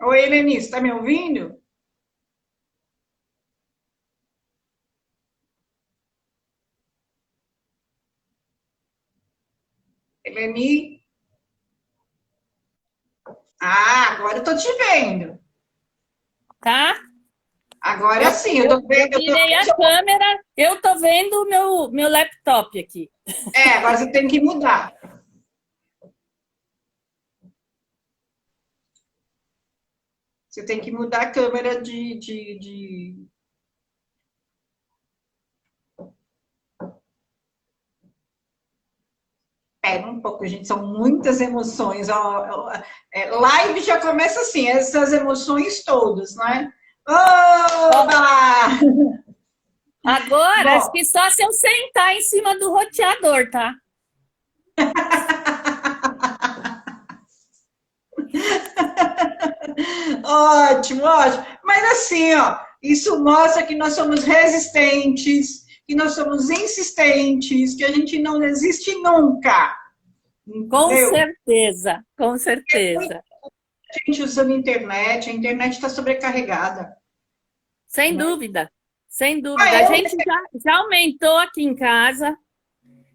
Oi, Eleni, está me ouvindo? Eleni? Ah, agora eu tô te vendo. Tá? Agora Eu, sim, eu eu, tô eu vendo. virei a câmera, eu tô vendo o meu laptop aqui. É, agora você tem que mudar. Você tem que mudar a câmera de. Pera um pouco, gente, são muitas emoções. Live já começa assim, essas emoções todas, né? Ó, Oba! agora, acho Bom, que só se eu sentar em cima do roteador, tá? ótimo, ótimo. Mas assim, ó, isso mostra que nós somos resistentes, que nós somos insistentes, que a gente não desiste nunca, Com entendeu? certeza, com certeza. A gente usando a internet está sobrecarregada, Sem né? dúvida, sem Ah, dúvida. A eu gente já aumentou aqui em casa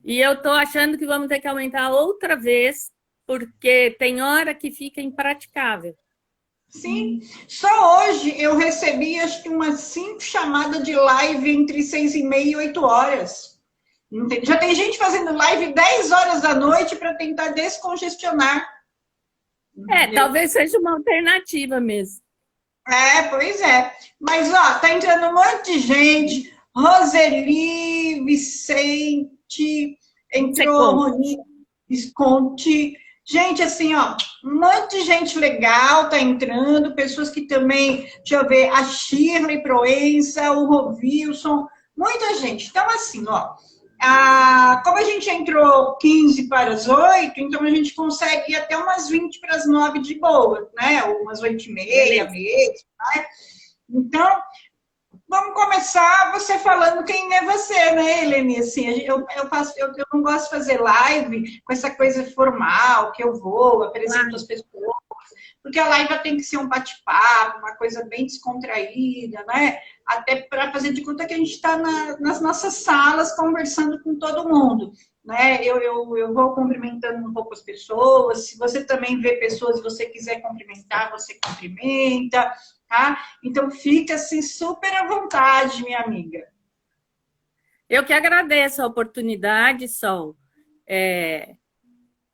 e eu tô achando que vamos ter que aumentar outra vez, porque tem hora que fica impraticável. sim. Só hoje eu recebi acho que umas 5 chamadas de live entre 6h30 e 8 horas. Já tem gente fazendo live 10 horas da noite para tentar descongestionar, É, entendeu? talvez seja uma alternativa mesmo. É, pois é. Mas, ó, tá entrando um monte de gente. Roseli, Vicente, Você entrou conta. Roni, Visconti. Gente, assim, ó, um monte de gente legal tá entrando. Pessoas que também, deixa eu ver, a Shirley Proença, o Rovilson, muita gente. Então, assim, ó, como a gente entrou 15 para as 8, então a gente consegue ir até umas 20 para as 9 de boa, né? Ou umas 8h30 Beleza. mesmo. Então, vamos começar você falando quem é você, né, Helene? Assim, eu não gosto de fazer live com essa coisa formal, que eu vou, apresento as Claro. pessoas, porque a live tem que ser um bate-papo, uma coisa bem descontraída, né? Até para fazer de conta que a gente está nas nossas salas conversando com todo mundo. Né? Eu vou cumprimentando um pouco as pessoas. Se você também vê pessoas e você quiser cumprimentar, você cumprimenta, tá? Então fica assim super à vontade, minha amiga. Eu que agradeço a oportunidade, Sol. É,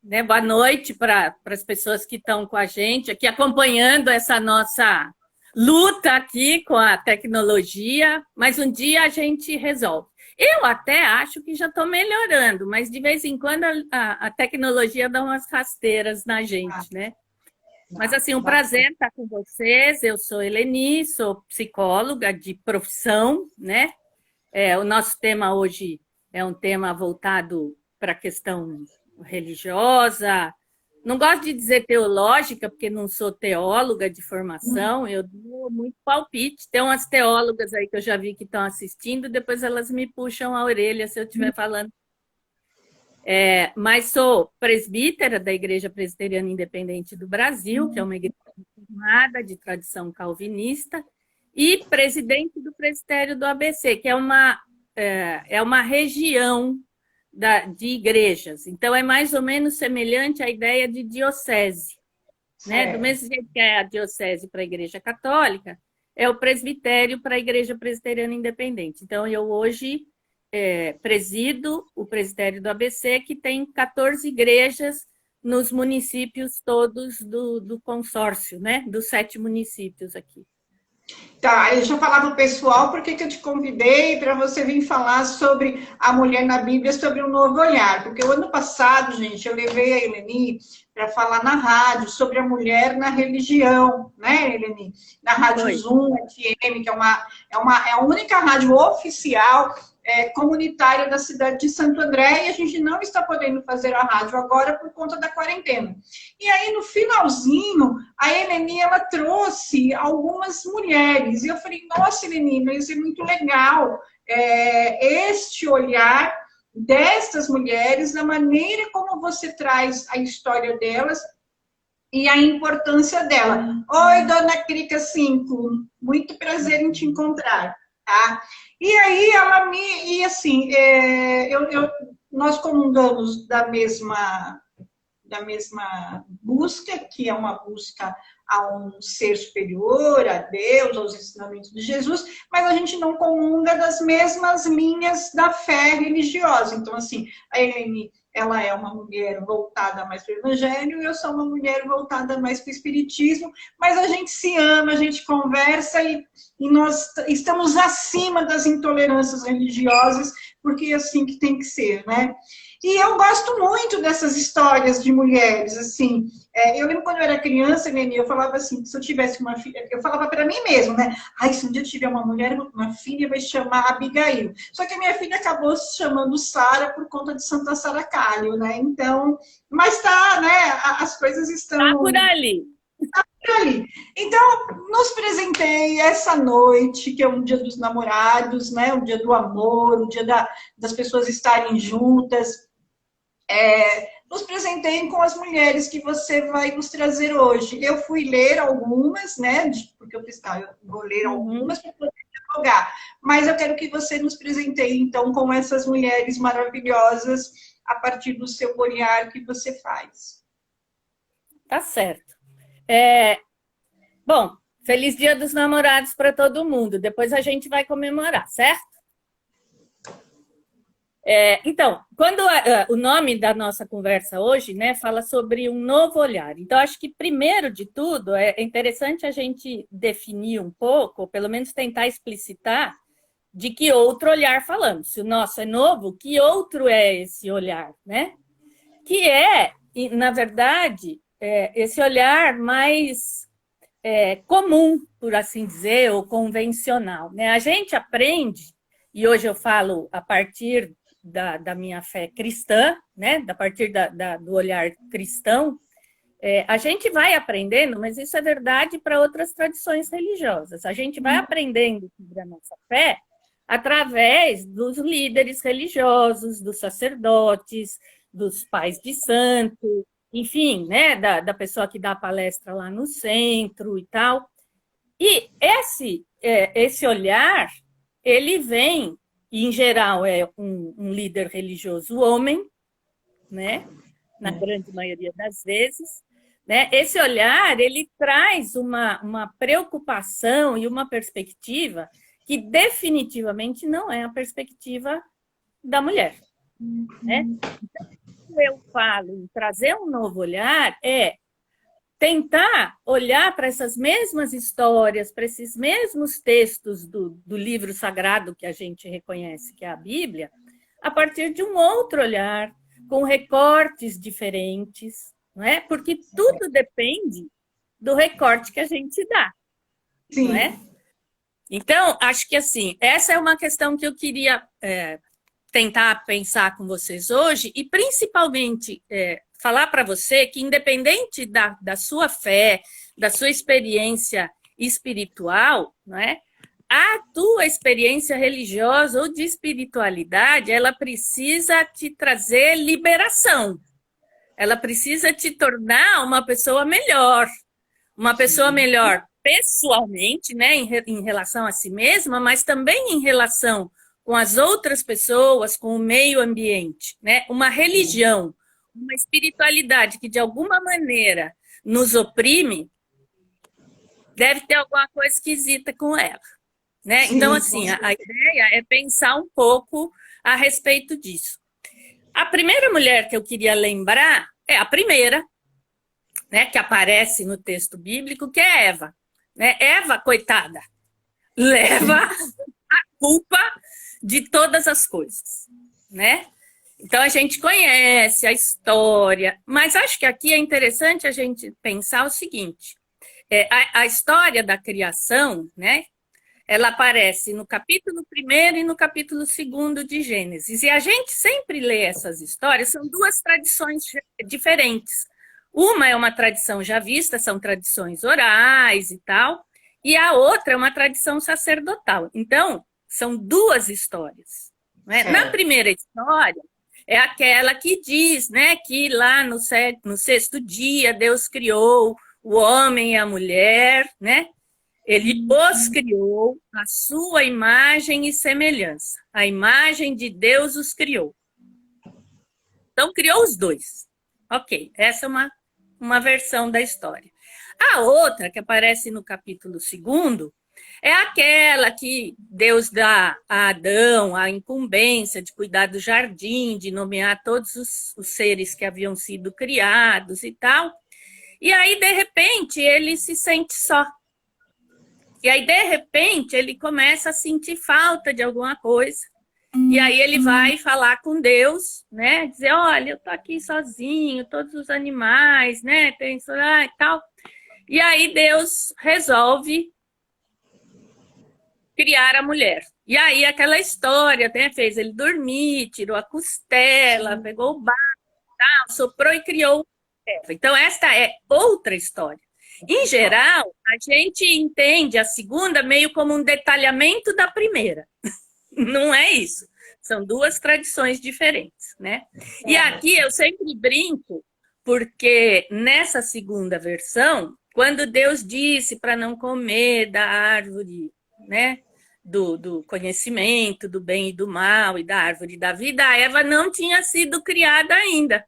né, boa noite para as pessoas que estão com a gente aqui, acompanhando essa nossa luta aqui com a tecnologia, mas um dia a gente resolve. Eu até acho que já estou melhorando, mas de vez em quando a tecnologia dá umas rasteiras na gente, né? Mas assim, um prazer estar com vocês. Eu sou Eleni, sou psicóloga de profissão, né? O nosso tema hoje é um tema voltado para a questão religiosa. Não gosto de dizer teológica, porque não sou teóloga de formação, eu dou muito palpite. Tem umas teólogas aí que eu já vi que estão assistindo, depois elas me puxam a orelha se eu estiver falando. Mas sou presbítera da Igreja Presbiteriana Independente do Brasil, que é uma igreja formada de tradição calvinista, e presidente do presbitério do ABC, que é uma região de igrejas. Então, é mais ou menos semelhante à ideia de diocese. Né? Do Certo. mesmo jeito que é a diocese para a Igreja Católica, é o presbitério para a Igreja Presbiteriana Independente. Então, eu hoje presido o presbitério do ABC, que tem 14 igrejas nos municípios todos do consórcio, né? Dos 7 municípios aqui. Tá, deixa eu falar para o pessoal por que eu te convidei para você vir falar sobre a mulher na Bíblia, sobre um novo olhar. Porque o ano passado, gente, eu levei a Eleni para falar na rádio sobre a mulher na religião, né, Eleni? Na Rádio Foi. Zoom FM, que é a única rádio oficial comunitária da cidade de Santo André, e a gente não está podendo fazer a rádio agora por conta da quarentena. E aí, no finalzinho, a Eleni, ela trouxe algumas mulheres, e eu falei, nossa, Eleni, isso é muito legal, este olhar destas mulheres, da maneira como você traz a história delas e a importância dela. Oi, dona Crica 5, muito prazer em te encontrar, tá? E aí assim, nós comungamos da mesma busca, que é uma busca a um ser superior, a Deus, aos ensinamentos de Jesus, mas a gente não comunga das mesmas linhas da fé religiosa. Então, assim, a Helene, ela é uma mulher voltada mais para o evangelho, e eu sou uma mulher voltada mais para o espiritismo, mas a gente se ama, a gente conversa e nós estamos acima das intolerâncias religiosas, porque é assim que tem que ser, né? E eu gosto muito dessas histórias de mulheres, assim. Eu lembro quando eu era criança, Nenê, eu falava assim, se eu tivesse uma filha, eu falava para mim mesmo, né? Ai, se um dia eu tiver uma mulher, uma filha vai se chamar Abigail. Só que a minha filha acabou se chamando Sara por conta de Santa Sara Cálio, né? Então, mas tá, né? As coisas estão... Tá por ali. Tá por ali. Então, nos presentei essa noite, que é um dia dos namorados, né? Um dia do amor, um dia das pessoas estarem juntas. Nos presenteiem com as mulheres que você vai nos trazer hoje. Eu fui ler algumas, né? Porque eu pensei, eu vou ler algumas para poder dialogar. Mas eu quero que você nos presenteie, então, com essas mulheres maravilhosas a partir do seu olhar que você faz. Tá certo. Bom, feliz Dia dos Namorados para todo mundo. Depois a gente vai comemorar, certo? Então, quando o nome da nossa conversa hoje, né, fala sobre um novo olhar. Então, acho que, primeiro de tudo, é interessante a gente definir um pouco, ou pelo menos tentar explicitar, de que outro olhar falamos. Se o nosso é novo, que outro é esse olhar, né? Que na verdade, esse olhar mais comum, por assim dizer, ou convencional, né? A gente aprende, e hoje eu falo a partir da minha fé cristã, né? A partir do olhar cristão, a gente vai aprendendo, mas isso é verdade para outras tradições religiosas. A gente vai aprendendo sobre a nossa fé através dos líderes religiosos, dos sacerdotes, dos pais de santo, enfim, né? Da pessoa que dá a palestra lá no centro e tal. E esse olhar, ele vem, em geral, é um líder religioso homem, né? Na grande maioria das vezes, né? Esse olhar, ele traz uma preocupação e uma perspectiva que definitivamente não é a perspectiva da mulher, né? Então, quando eu falo em trazer um novo olhar, tentar olhar para essas mesmas histórias, para esses mesmos textos do livro sagrado que a gente reconhece, que é a Bíblia, a partir de um outro olhar, com recortes diferentes, não é? Porque tudo depende do recorte que a gente dá, Sim. Não é? Então, acho que assim, essa é uma questão que eu queria tentar pensar com vocês hoje, e principalmente falar para você que, independente da sua fé, da sua experiência espiritual, não é? A tua experiência religiosa ou de espiritualidade, ela precisa te trazer liberação. Ela precisa te tornar uma pessoa melhor. Uma pessoa melhor pessoalmente, né, em relação a si mesma, mas também em relação com as outras pessoas, com o meio ambiente, né? Uma religião, uma espiritualidade que de alguma maneira nos oprime, deve ter alguma coisa esquisita com ela, né? Sim, então, assim, a ideia é pensar um pouco a respeito disso. A primeira mulher que eu queria lembrar é a primeira, né, que aparece no texto bíblico, que é Eva, né? Eva, coitada, leva a culpa de todas as coisas, né? Então, a gente conhece a história, mas acho que aqui é interessante a gente pensar o seguinte, a história da criação, né? Ela aparece no capítulo 1º e no capítulo 2º de Gênesis, e a gente sempre lê essas histórias, são duas tradições diferentes. Uma é uma tradição já vista, são tradições orais e tal, e a outra é uma tradição sacerdotal. Então, são duas histórias, Né? Na primeira história, é aquela que diz, né, que lá no sexto dia Deus criou o homem e a mulher, né? Ele os criou à sua imagem e semelhança. A imagem de Deus os criou. Então, criou os dois. Ok, essa é uma versão da história. A outra, que aparece no capítulo 2º, é aquela que Deus dá a Adão a incumbência de cuidar do jardim, de nomear todos os seres que haviam sido criados e tal. E aí, de repente, ele se sente só. E aí, de repente, ele começa a sentir falta de alguma coisa. E aí ele vai falar com Deus, né? Dizer, olha, eu tô aqui sozinho, todos os animais, né? Tem isso lá e tal. E aí Deus resolve criar a mulher. E aí aquela história, né? Fez ele dormir, tirou a costela, pegou o barro, soprou e criou Eva. Então esta é outra história. Em geral, a gente entende a segunda meio como um detalhamento da primeira. Não é isso. São duas tradições diferentes, né? E aqui eu sempre brinco, porque nessa segunda versão, quando Deus disse para não comer da árvore, né, do conhecimento, do bem e do mal, e da árvore da vida, a Eva não tinha sido criada ainda.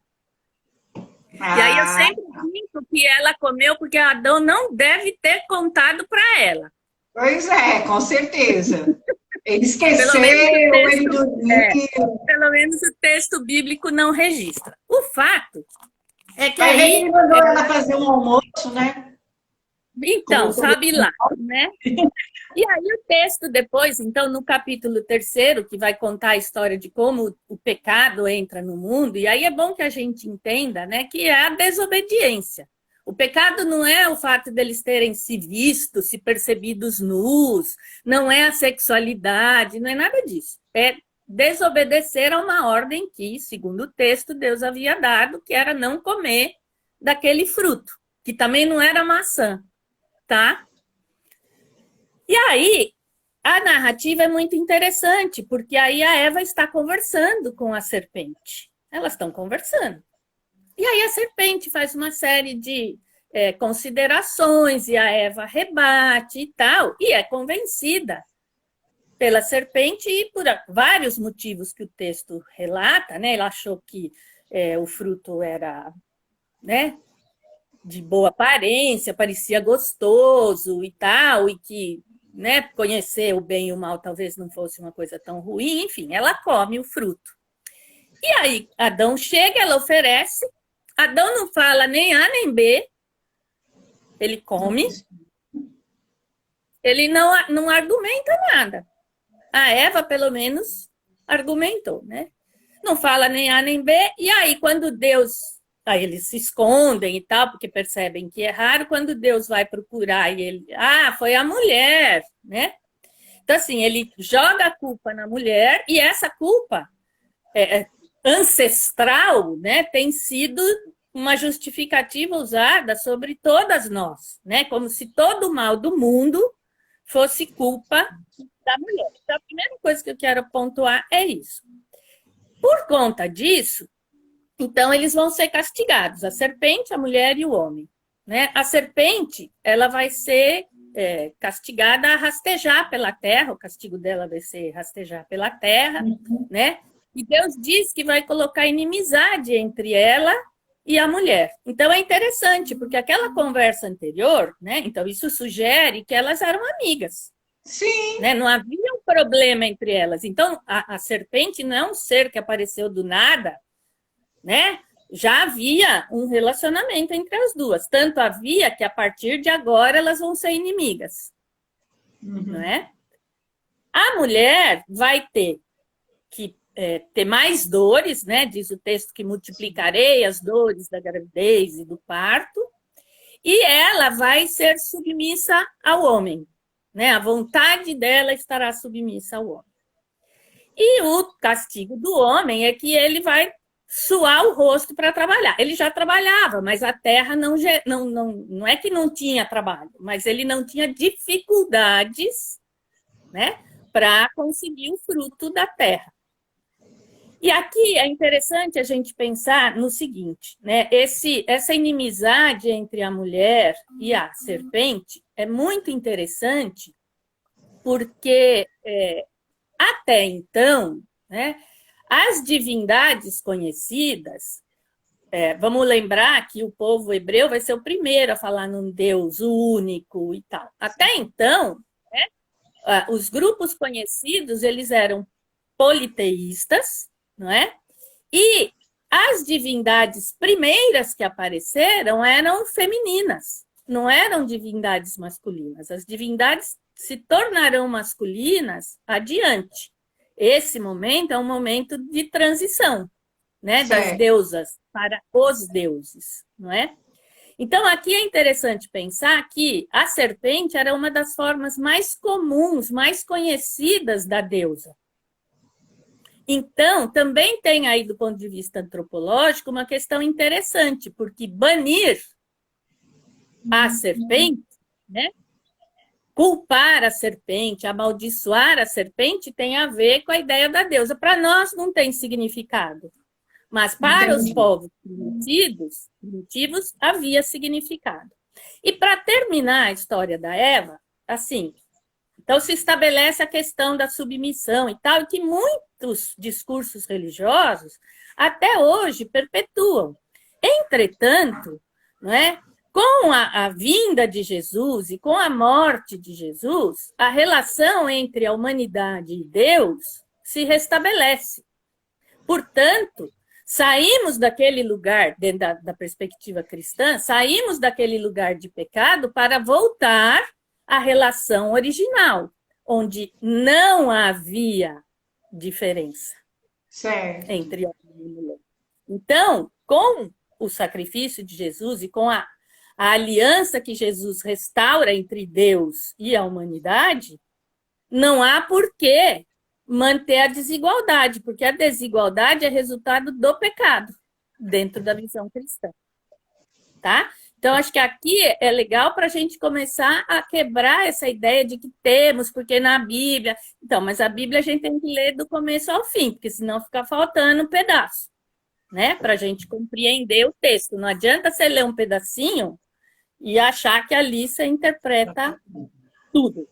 E aí eu sempre brinco que ela comeu porque Adão não deve ter contado para ela. Pois é, com certeza. Ele esqueceu, ele dormiu. Pelo menos o texto bíblico não registra. O fato é que aí... aí ele mandou ela fazer um almoço, né? Então, sabe lá, né? E aí o texto depois, então, no capítulo 3º, que vai contar a história de como o pecado entra no mundo, e aí é bom que a gente entenda, né, que é a desobediência. O pecado não é o fato deles terem se visto, se percebidos nus, não é a sexualidade, não é nada disso. É desobedecer a uma ordem que, segundo o texto, Deus havia dado, que era não comer daquele fruto, que também não era maçã, tá? E aí, a narrativa é muito interessante, porque aí a Eva está conversando com a serpente. Elas estão conversando. E aí a serpente faz uma série de considerações, e a Eva rebate e tal, e é convencida pela serpente e por vários motivos que o texto relata, né? Ela achou que o fruto era, né, de boa aparência, parecia gostoso e tal, e que, né, conhecer o bem e o mal talvez não fosse uma coisa tão ruim, enfim, ela come o fruto. E aí Adão chega, ela oferece, Adão não fala nem A nem B, ele come, ele não argumenta nada. A Eva, pelo menos, argumentou, né? Não fala nem A nem B, e aí quando Deus... Aí eles se escondem e tal, porque percebem que é raro. Quando Deus vai procurar e ele... foi a mulher, né? Então, assim, ele joga a culpa na mulher, e essa culpa ancestral, né, tem sido uma justificativa usada sobre todas nós, né? Como se todo o mal do mundo fosse culpa da mulher. Então, a primeira coisa que eu quero pontuar é isso. Por conta disso, então eles vão ser castigados, a serpente, a mulher e o homem, né? A serpente, ela vai ser castigada a rastejar pela terra, o castigo dela vai ser rastejar pela terra, né? E Deus diz que vai colocar inimizade entre ela e a mulher. Então é interessante, porque aquela conversa anterior, né? Então isso sugere que elas eram amigas. Sim. Né? Não havia um problema entre elas. Então a serpente não é um ser que apareceu do nada, né? Já havia um relacionamento entre as duas. Tanto havia que a partir de agora elas vão ser inimigas. Não é? A mulher vai ter que ter mais dores, né? Diz o texto que multiplicarei as dores da gravidez e do parto, e ela vai ser submissa ao homem, né? A vontade dela estará submissa ao homem. E o castigo do homem é que ele vai suar o rosto para trabalhar. Ele já trabalhava, mas a terra não é que não tinha trabalho, mas ele não tinha dificuldades, né, para conseguir o fruto da terra. E aqui é interessante a gente pensar no seguinte, né? Essa inimizade entre a mulher e a serpente é muito interessante, porque até então, né, as divindades conhecidas, vamos lembrar que o povo hebreu vai ser o primeiro a falar num Deus único e tal. Até então, né, os grupos conhecidos, eles eram politeístas, não é? E as divindades primeiras que apareceram eram femininas, não eram divindades masculinas. As divindades se tornarão masculinas adiante. Esse momento é um momento de transição, né, das deusas para os deuses, não é? Então, aqui é interessante pensar que a serpente era uma das formas mais comuns, mais conhecidas da deusa. Então, também tem aí, do ponto de vista antropológico, uma questão interessante, porque banir a serpente, né, culpar a serpente, amaldiçoar a serpente, tem a ver com a ideia da deusa. Para nós não tem significado, mas para os povos primitivos havia significado. E para terminar a história da Eva, assim, então se estabelece a questão da submissão e tal, que muitos discursos religiosos até hoje perpetuam. Entretanto, não é? Com a vinda de Jesus e com a morte de Jesus, a relação entre a humanidade e Deus se restabelece. Portanto, saímos daquele lugar, dentro da perspectiva cristã, saímos daquele lugar de pecado para voltar à relação original, onde não havia diferença entre homem e mulher. Então, com o sacrifício de Jesus e com a aliança que Jesus restaura entre Deus e a humanidade, não há porquê manter a desigualdade, porque a desigualdade é resultado do pecado, dentro da visão cristã. Tá? Então, acho que aqui é legal para a gente começar a quebrar essa ideia de que temos, porque na Bíblia... Então, mas a Bíblia a gente tem que ler do começo ao fim, porque senão fica faltando um pedaço, né? Para a gente compreender o texto. Não adianta você ler um pedacinho e achar que ali você interpreta tudo,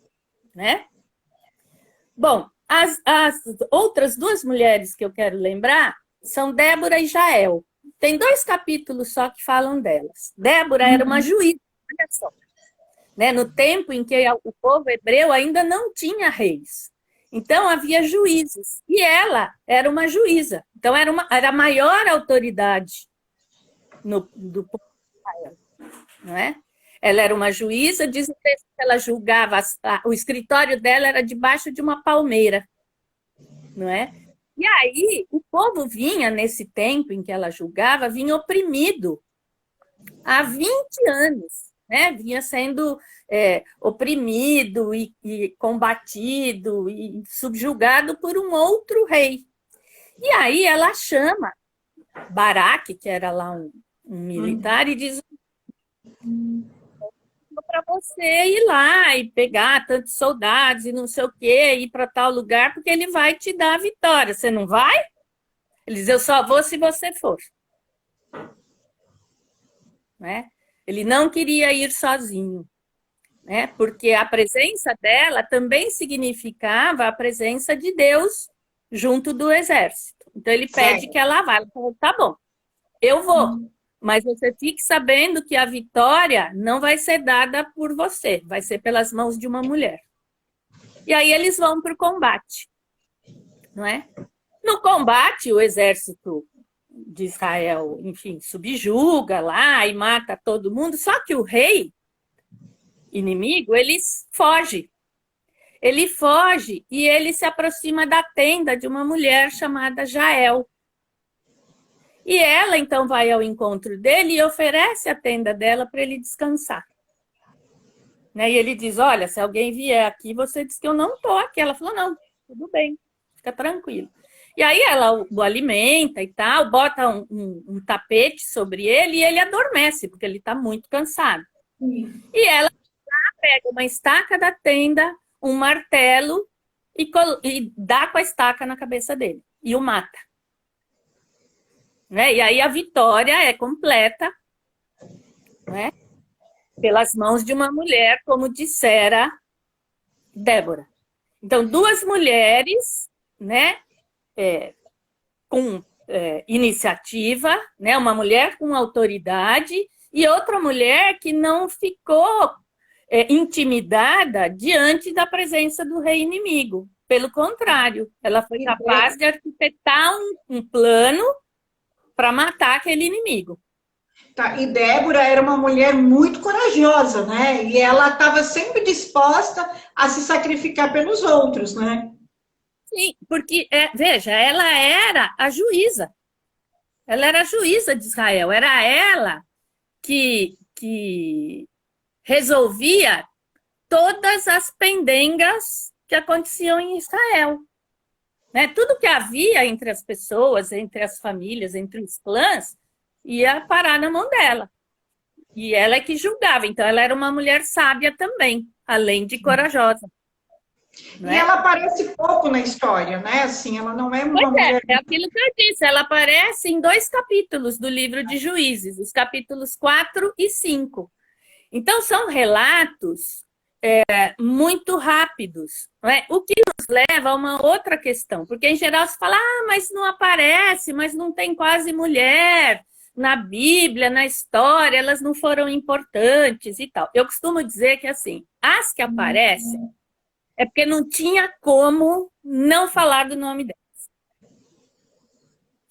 né? Bom, as outras duas mulheres que eu quero lembrar são Débora e Jael. Tem 2 capítulos só que falam delas. Débora era uma juíza, olha só. Né? No tempo em que o povo hebreu ainda não tinha reis. Então, havia juízes. E ela era uma juíza. Então, era a maior autoridade do povo de Israel. Não é? Ela era uma juíza, diz o texto que ela julgava, o escritório dela era debaixo de uma palmeira, não é? E aí, o povo vinha, nesse tempo em que ela julgava, vinha oprimido há 20 anos, né? Vinha sendo oprimido e combatido e subjugado por um outro rei. E aí ela chama Baraque, que era lá um militar, e diz para você ir lá e pegar tantos soldados e não sei o quê, ir para tal lugar, porque ele vai te dar a vitória. Você não vai? Ele diz, eu só vou se você for. Né? Ele não queria ir sozinho, né? Porque a presença dela também significava a presença de Deus junto do exército. Então ele pede que ela vá. Ela falou, tá bom, eu vou. Mas você fique sabendo que a vitória não vai ser dada por você, vai ser pelas mãos de uma mulher. E aí eles vão para o combate, não é? No combate, o exército de Israel, enfim, subjuga lá e mata todo mundo, só que o rei inimigo, ele foge. Ele foge e ele se aproxima da tenda de uma mulher chamada Jael. E ela, então, vai ao encontro dele e oferece a tenda dela para ele descansar. Né? E ele diz, olha, se alguém vier aqui, você diz que eu não estou aqui. Ela falou, não, tudo bem, fica tranquilo. E aí ela o alimenta e tal, bota um tapete sobre ele e ele adormece, porque ele está muito cansado. E ela pega uma estaca da tenda, um martelo e dá com a estaca na cabeça dele. E o mata. né? E aí a vitória é completa, né? Pelas mãos de uma mulher, como dissera Débora. Então, duas mulheres, né? Com iniciativa, né? Uma mulher com autoridade e outra mulher que não ficou intimidada diante da presença do rei inimigo. Pelo contrário, ela foi capaz de arquitetar um plano para matar aquele inimigo. Tá, e Débora era uma mulher muito corajosa, né? E ela estava sempre disposta a se sacrificar pelos outros, né? Sim, porque, veja, ela era a juíza. Ela era a juíza de Israel. Era ela que resolvia todas as pendengas que aconteciam em Israel. Né? Tudo que havia entre as pessoas, entre as famílias, entre os clãs, ia parar na mão dela. E ela é que julgava. Então, ela era uma mulher sábia também, além de corajosa. E ela aparece pouco na história, né? Assim, ela não é uma mulher... É aquilo que eu disse, ela aparece em 2 capítulos do livro de Juízes, os capítulos 4 e 5. Então, são relatos muito rápidos, não é? O que nos leva a uma outra questão, porque em geral se fala, mas não aparece, mas não tem quase mulher na Bíblia, na história, elas não foram importantes e tal. Eu costumo dizer que, assim, as que aparecem é porque não tinha como não falar do nome delas,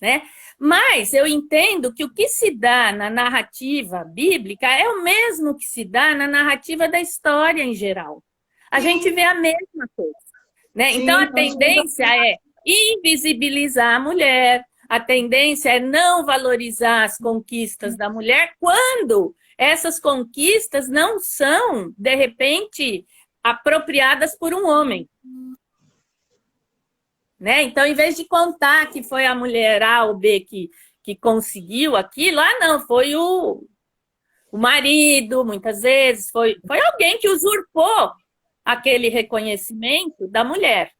né? Mas eu entendo que o que se dá na narrativa bíblica é o mesmo que se dá na narrativa da história em geral. A gente vê a mesma coisa, né? Sim, então a tendência é invisibilizar a mulher, a tendência é não valorizar as conquistas da mulher quando essas conquistas não são, de repente, apropriadas por um homem. Né? Então, em vez de contar que foi a mulher A ou B que conseguiu aquilo, não, foi o marido, muitas vezes, foi alguém que usurpou aquele reconhecimento da mulher.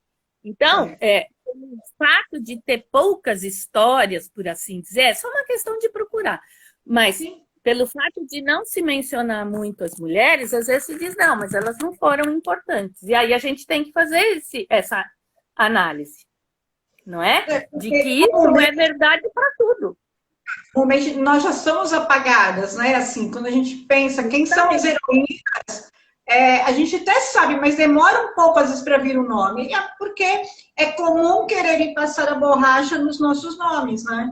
Então, o fato de ter poucas histórias, por assim dizer, é só uma questão de procurar. Mas, pelo fato de não se mencionar muito as mulheres, às vezes se diz, não, mas elas não foram importantes. E aí a gente tem que fazer essa análise. Não é? De que isso não é verdade para tudo. Normalmente nós já somos apagadas, né? Assim, quando a gente pensa quem são as heroínas, a gente até sabe, mas demora um pouco às vezes para vir o nome, porque é comum quererem passar a borracha nos nossos nomes, né?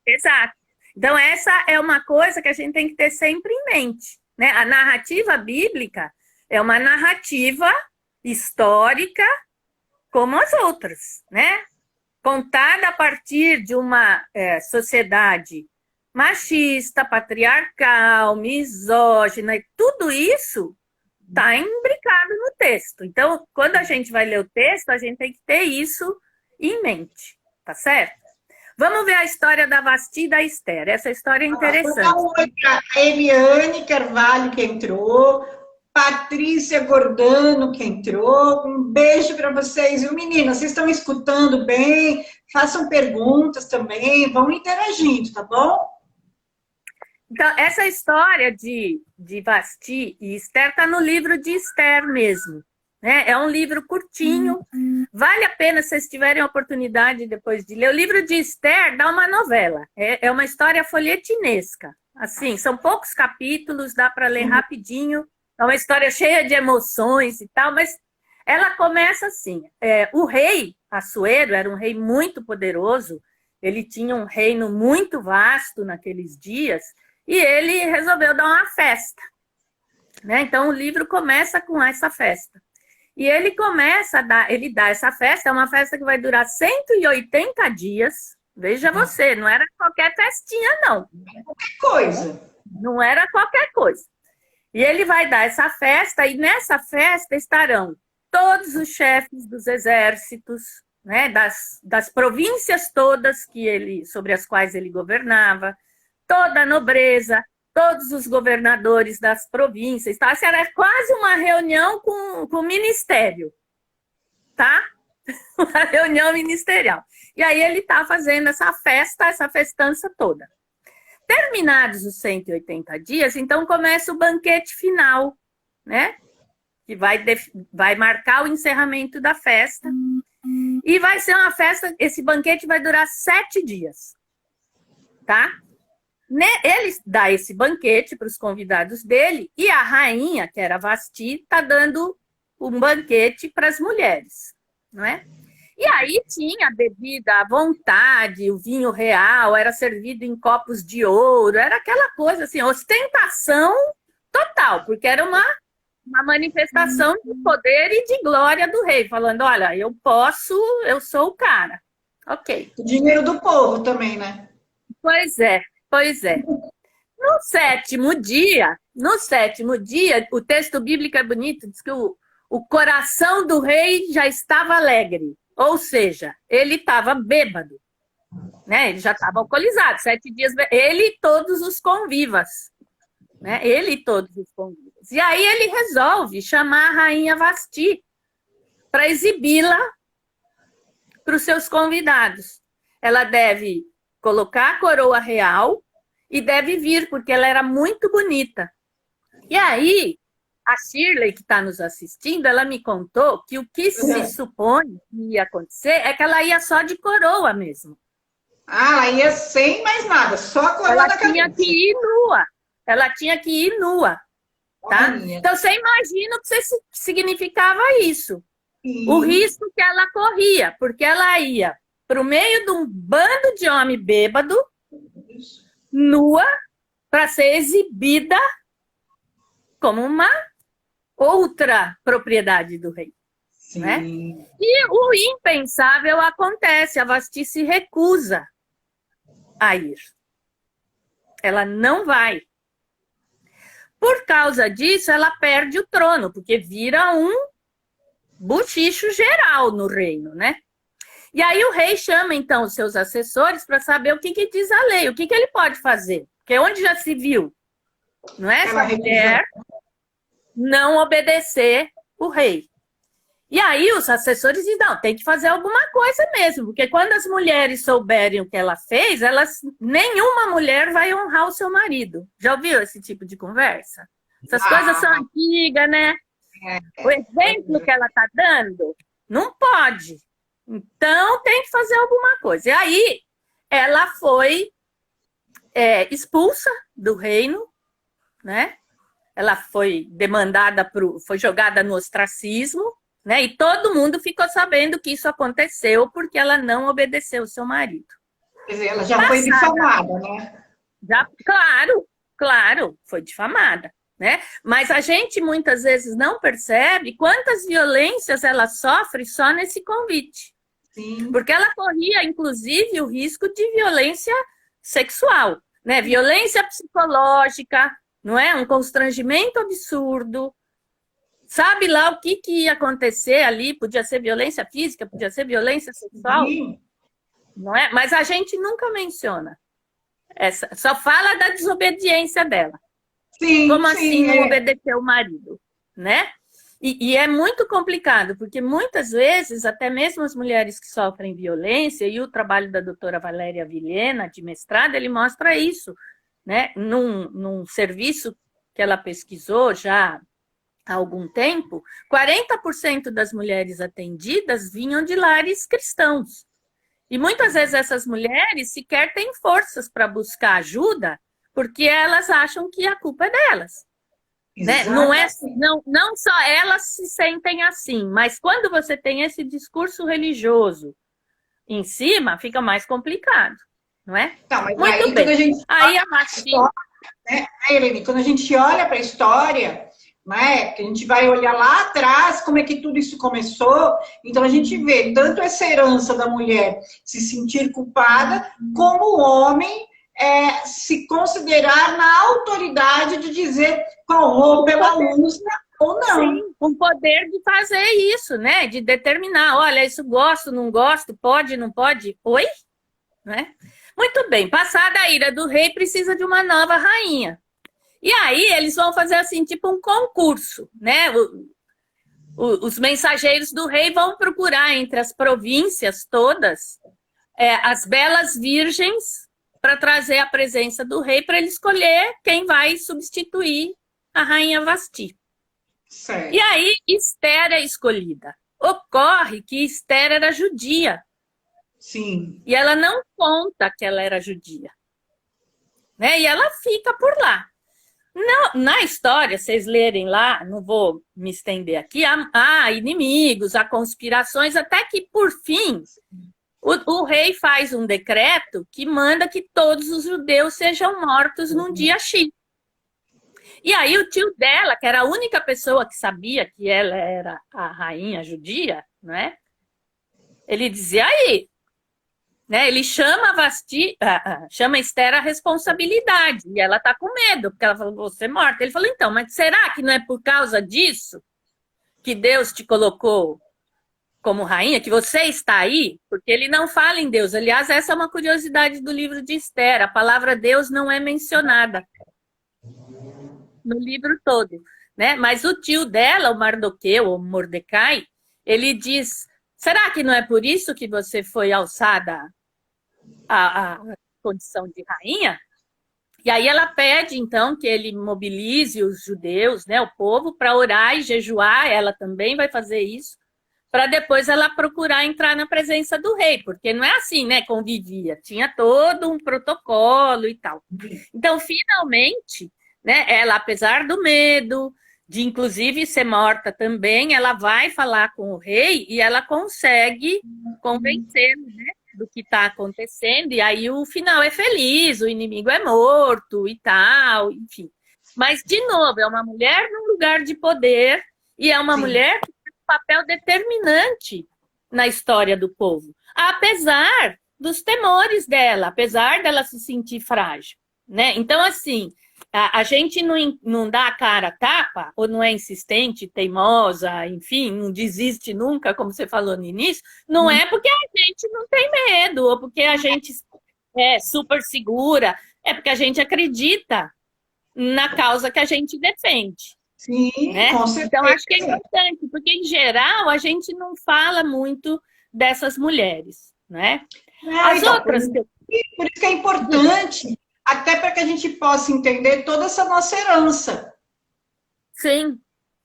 Exato. Então, essa é uma coisa que a gente tem que ter sempre em mente, né? A narrativa bíblica é uma narrativa histórica como as outras, né? Contada a partir de uma sociedade machista, patriarcal, misógina, e tudo isso está imbricado no texto. Então, quando a gente vai ler o texto, a gente tem que ter isso em mente, tá certo? Vamos ver a história da Vasti e da Esther. Essa história é interessante. Vou dar a Eliane Carvalho, que entrou, Patrícia Gordano, que entrou. Um beijo para vocês. E, meninas, vocês estão escutando bem? Façam perguntas também, vão interagindo, tá bom? Então, essa história de Vasti e Esther está no livro de Esther mesmo. Né? É um livro curtinho. Vale a pena, se vocês tiverem a oportunidade depois de ler. O livro de Esther dá uma novela. É uma história folhetinesca. Assim, são poucos capítulos, dá para ler rapidinho. É uma história cheia de emoções e tal, mas ela começa assim. O rei Assuero era um rei muito poderoso, ele tinha um reino muito vasto naqueles dias, e ele resolveu dar uma festa. Né? Então, o livro começa com essa festa. E ele dá essa festa, é uma festa que vai durar 180 dias. Veja você, não era qualquer festinha, não. Qualquer coisa. Não era qualquer coisa. E ele vai dar essa festa, e nessa festa estarão todos os chefes dos exércitos, né, das províncias todas sobre as quais ele governava, toda a nobreza, todos os governadores das províncias. Tá? Era quase uma reunião com o ministério. Tá? uma reunião ministerial. E aí ele está fazendo essa festa, essa festança toda. Terminados os 180 dias, então começa o banquete final, né? Que vai marcar o encerramento da festa. E vai ser uma festa, esse banquete vai durar 7 dias, tá? Ele dá esse banquete para os convidados dele e a rainha, que era Vasti, está dando um banquete para as mulheres, não é? E aí tinha bebida à vontade, o vinho real era servido em copos de ouro, era aquela coisa assim, ostentação total, porque era uma manifestação de poder e de glória do rei, falando, olha, eu sou o cara. Ok. O dinheiro do povo também, né? Pois é. No sétimo dia, o texto bíblico é bonito, diz que o coração do rei já estava alegre. Ou seja, ele estava bêbado, né? Ele já estava alcoolizado, 7 dias. Ele e todos os convivas, né? E aí ele resolve chamar a rainha Vasti para exibi-la para os seus convidados. Ela deve colocar a coroa real e deve vir, porque ela era muito bonita. E aí, a Shirley, que está nos assistindo, ela me contou que o que se supõe que ia acontecer é que ela ia só de coroa mesmo. Ah, ela ia sem mais nada, só a coroa da cabeça. Ela tinha que ir nua. Tá? Então, você imagina o que significava isso. Sim. O risco que ela corria, porque ela ia para o meio de um bando de homem bêbado, nua, para ser exibida como uma outra propriedade do rei. Sim. Né? E o impensável acontece, a Vasti se recusa a ir. Ela não vai. Por causa disso, ela perde o trono, porque vira um buchicho geral no reino, né? E aí o rei chama, então, os seus assessores para saber o que diz a lei, o que ele pode fazer. Porque onde já se viu, não é? Essa mulher não obedecer o rei. E aí os assessores dizem, não, tem que fazer alguma coisa mesmo, porque quando as mulheres souberem o que ela fez, nenhuma mulher vai honrar o seu marido. Já ouviu esse tipo de conversa? Essas coisas são antigas, né? O exemplo que ela está dando, não pode. Então, tem que fazer alguma coisa. E aí, ela foi expulsa do reino, né? Ela foi demandada, foi jogada no ostracismo, né? E todo mundo ficou sabendo que isso aconteceu porque ela não obedeceu o seu marido. Quer dizer, ela já foi difamada, né? Claro, foi difamada, né? Mas a gente muitas vezes não percebe quantas violências ela sofre só nesse convite. Sim. Porque ela corria, inclusive, o risco de violência sexual, né? Violência psicológica, não é? Um constrangimento absurdo. Sabe lá o que ia acontecer ali? Podia ser violência física, podia ser violência sexual, Sim. não é? Mas a gente nunca menciona. Só fala da desobediência dela. Sim, como assim não obedecer o marido, né? E é muito complicado, porque muitas vezes, até mesmo as mulheres que sofrem violência, e o trabalho da doutora Valéria Vilhena, de mestrado, ele mostra isso, né? Num serviço que ela pesquisou já há algum tempo, 40% das mulheres atendidas vinham de lares cristãos. E muitas vezes essas mulheres sequer têm forças para buscar ajuda, porque elas acham que a culpa é delas. Né? Não só elas se sentem assim, mas quando você tem esse discurso religioso em cima, fica mais complicado, não é? Tá, mas muito aí, bem. Aí a Martinha... né, Helene, quando a gente olha para a história, né, que a gente vai olhar lá atrás como é que tudo isso começou, então a gente vê tanto essa herança da mulher se sentir culpada, como o homem se considerar na autoridade de dizer qual roupa ela usa ou não. Sim, o poder de fazer isso, né? De determinar, olha, isso gosto, não gosto, pode, não pode. Oi? Né? Muito bem, passada a ira do rei, precisa de uma nova rainha. E aí eles vão fazer assim, tipo um concurso, né? os mensageiros do rei vão procurar entre as províncias todas as belas virgens para trazer a presença do rei, para ele escolher quem vai substituir a rainha Vasti. Certo. E aí Esther é escolhida. Ocorre que Esther era judia. Sim. E ela não conta que ela era judia. Né? E ela fica por lá. Na história, vocês lerem lá, não vou me estender aqui, há inimigos, há conspirações, até que, por fim, o rei faz um decreto que manda que todos os judeus sejam mortos num dia X. E aí o tio dela, que era a única pessoa que sabia que ela era a rainha judia, né? Ele dizia aí, né? Ele chama chama Esther a responsabilidade, e ela tá com medo, porque ela falou, vou ser morta. Ele falou, então, mas será que não é por causa disso que Deus te colocou como rainha, que você está aí? Porque ele não fala em Deus. Aliás, essa é uma curiosidade do livro de Esther, a palavra Deus não é mencionada no livro todo, né? Mas o tio dela, o Mardoqueu, ou Mordecai, ele diz, será que não é por isso que você foi alçada à condição de rainha? E aí ela pede, então, que ele mobilize os judeus, né, o povo, para orar e jejuar, ela também vai fazer isso, para depois ela procurar entrar na presença do rei, porque não é assim, né, convivia, tinha todo um protocolo e tal. Então, finalmente, né, ela, apesar do medo, de inclusive ser morta também, ela vai falar com o rei e ela consegue convencê-lo, né, do que está acontecendo, e aí o final é feliz, o inimigo é morto e tal, enfim. Mas, de novo, é uma mulher num lugar de poder e é uma mulher que tem um papel determinante na história do povo, apesar dos temores dela, apesar dela se sentir frágil, né? Então, assim, a gente não dá a cara a tapa, ou não é insistente, teimosa, enfim, não desiste nunca, como você falou no início, não é porque a gente não tem medo, ou porque a gente é super segura, é porque a gente acredita na causa que a gente defende. Sim, né? com certeza. Então, acho que é importante, porque, em geral, a gente não fala muito dessas mulheres, né? As então, outras... Por isso que é importante, até para que a gente possa entender toda essa nossa herança. Sim,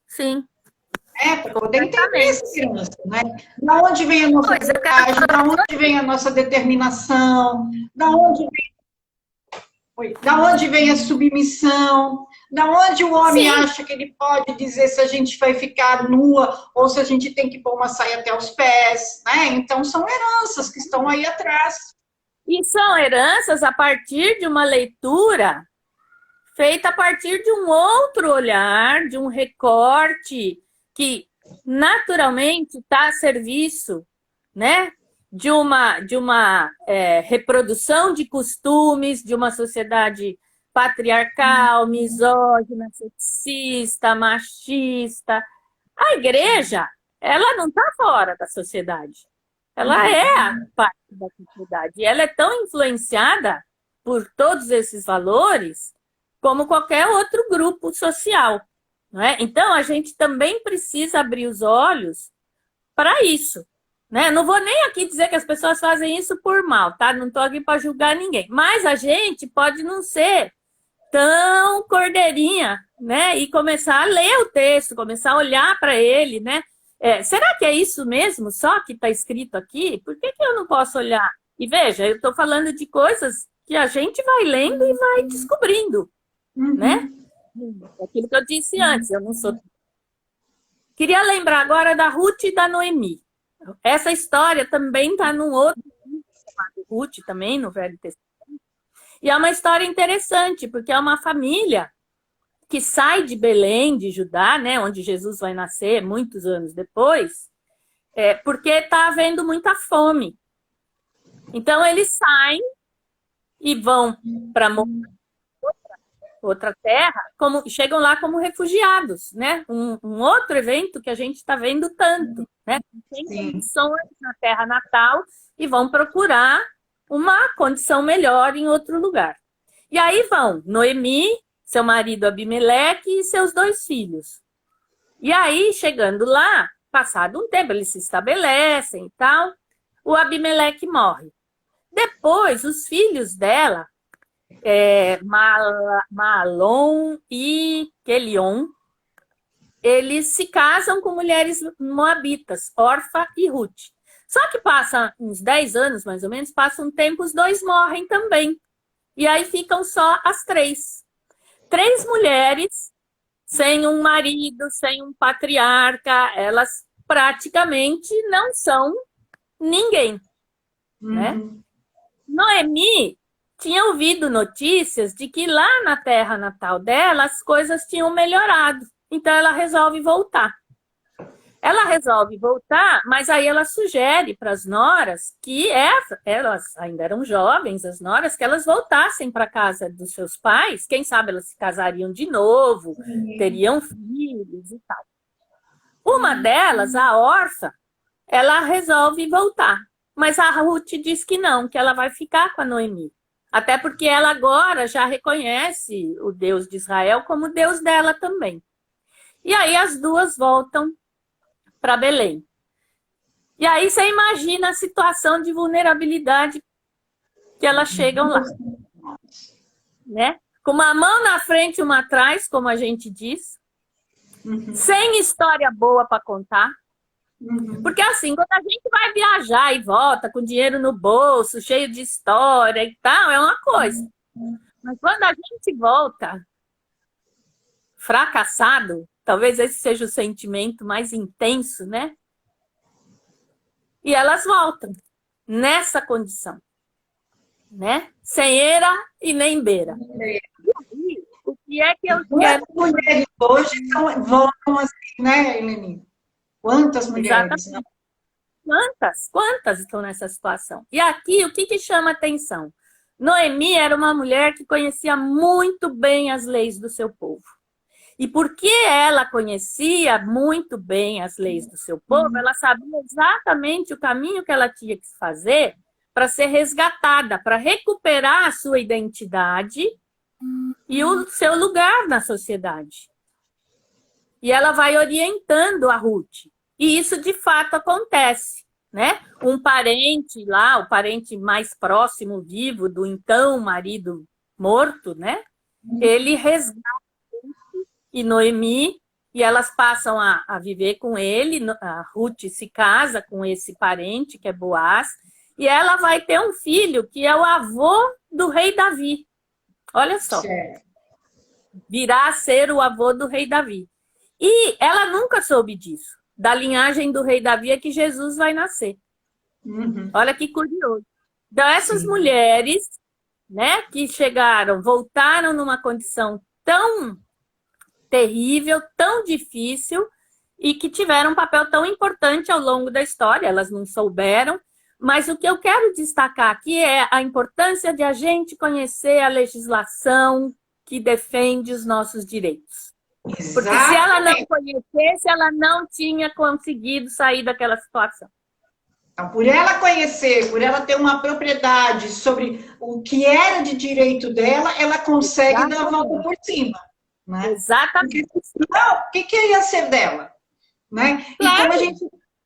sim. Para poder entender essa herança, né? Da onde vem a nossa coragem, da onde vem a nossa determinação, da onde vem a submissão, da onde o homem acha que ele pode dizer se a gente vai ficar nua ou se a gente tem que pôr uma saia até os pés, né? Então, são heranças que estão aí atrás. E são heranças a partir de uma leitura feita a partir de um outro olhar, de um recorte que naturalmente está a serviço, né, de uma reprodução de costumes, de uma sociedade patriarcal, misógina, sexista, machista. A igreja, ela não está fora da sociedade. Ela é a parte da sociedade. E ela é tão influenciada por todos esses valores como qualquer outro grupo social. Não é? Então, a gente também precisa abrir os olhos para isso. Né? Não vou nem aqui dizer que as pessoas fazem isso por mal, tá? Não estou aqui para julgar ninguém. Mas a gente pode não ser tão cordeirinha, né? E começar a ler o texto, começar a olhar para ele, né? Será que é isso mesmo só que está escrito aqui? Por que eu não posso olhar? E veja, eu estou falando de coisas que a gente vai lendo e vai descobrindo, né? Aquilo que eu disse antes, eu não sou... Queria lembrar agora da Ruth e da Noemi. Essa história também está num outro livro chamado Ruth, também no Velho Testamento. E é uma história interessante, porque é uma família que sai de Belém, de Judá, né, onde Jesus vai nascer muitos anos depois, porque está havendo muita fome. Então, eles saem e vão para outra terra, chegam lá como refugiados, né? Um outro evento que a gente está vendo tanto, né? Tem condições na terra natal e vão procurar uma condição melhor em outro lugar. E aí vão Noemi, seu marido Abimeleque e seus 2 filhos. E aí, chegando lá, passado um tempo, eles se estabelecem e tal, o Abimeleque morre. Depois, os filhos dela, Maalon e Quelion, eles se casam com mulheres moabitas, Orfa e Ruth. Só que passa uns 10 anos, mais ou menos, passa um tempo, os dois morrem também. E aí ficam só as três. Três mulheres, sem um marido, sem um patriarca, elas praticamente não são ninguém, né? Noemi tinha ouvido notícias de que lá na terra natal dela as coisas tinham melhorado. Então ela resolve voltar. Ela resolve voltar, mas aí ela sugere para as noras que elas ainda eram jovens, as noras, que elas voltassem para a casa dos seus pais. Quem sabe elas se casariam de novo, teriam filhos e tal. Uma delas, a Orfa, ela resolve voltar. Mas a Ruth diz que não, que ela vai ficar com a Noemi. Até porque ela agora já reconhece o Deus de Israel como Deus dela também. E aí as duas voltam para Belém. E aí você imagina a situação de vulnerabilidade que elas chegam lá, né? Com uma mão na frente e uma atrás, como a gente diz, sem história boa para contar. Porque assim, quando a gente vai viajar e volta com dinheiro no bolso, cheio de história e tal, é uma coisa. Mas quando a gente volta fracassado, talvez esse seja o sentimento mais intenso, né? E elas voltam nessa condição, né? Sem eira e nem beira. E aí, o que é que eu quero... Quantas mulheres hoje voltam assim, né, Eleni? Quantas mulheres? Né? Quantas estão nessa situação? E aqui, o que chama atenção? Noemi era uma mulher que conhecia muito bem as leis do seu povo. E porque ela conhecia muito bem as leis do seu povo, ela sabia exatamente o caminho que ela tinha que fazer para ser resgatada, para recuperar a sua identidade e o seu lugar na sociedade. E ela vai orientando a Ruth. E isso, de fato, acontece, né? Um parente lá, o parente mais próximo, vivo, do então marido morto, né? Ele resgata e Noemi, e elas passam a viver com ele. A Ruth se casa com esse parente, que é Boaz, e ela vai ter um filho que é o avô do rei Davi. Olha só. Virá a ser o avô do rei Davi. E ela nunca soube disso. Da linhagem do rei Davi é que Jesus vai nascer. Olha que curioso. Então, essas mulheres, né, que chegaram, voltaram numa condição tão terrível, tão difícil, e que tiveram um papel tão importante ao longo da história. Elas não souberam, mas o que eu quero destacar aqui é a importância de a gente conhecer a legislação que defende os nossos direitos. Porque se ela não conhecesse, ela não tinha conseguido sair daquela situação. Então, por ela conhecer, por ela ter uma propriedade sobre o que era de direito dela, ela consegue dar a volta por cima. Né? Exatamente. Não, o que ia ser dela? Né? Claro.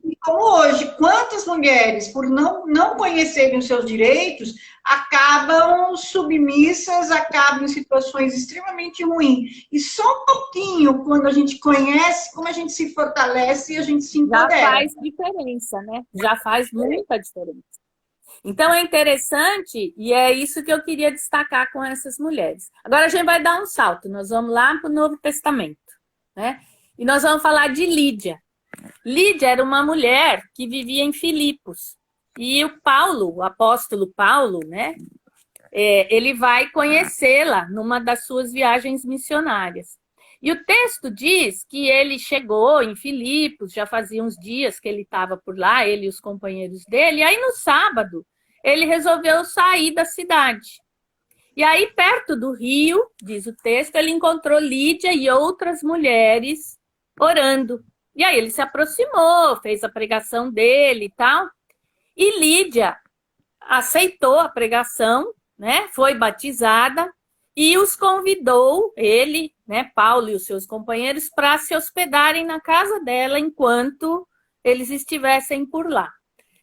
E como hoje, quantas mulheres, por não conhecerem os seus direitos, acabam submissas, acabam em situações extremamente ruins. E só um pouquinho, quando a gente conhece, como a gente se fortalece e a gente se empodera. Já faz diferença, né? Já faz muita diferença. Então, é interessante, e é isso que eu queria destacar com essas mulheres. Agora, a gente vai dar um salto. Nós vamos lá para o Novo Testamento, né? E nós vamos falar de Lídia. Lídia era uma mulher que vivia em Filipos. E o Paulo, o apóstolo Paulo, né? Ele vai conhecê-la numa das suas viagens missionárias. E o texto diz que ele chegou em Filipos, já fazia uns dias que ele estava por lá, ele e os companheiros dele. E aí, no sábado, ele resolveu sair da cidade. E aí, perto do rio, diz o texto, ele encontrou Lídia e outras mulheres orando. E aí ele se aproximou, fez a pregação dele e tal. E Lídia aceitou a pregação, né? Foi batizada e os convidou, ele né, Paulo e os seus companheiros, para se hospedarem na casa dela enquanto eles estivessem por lá.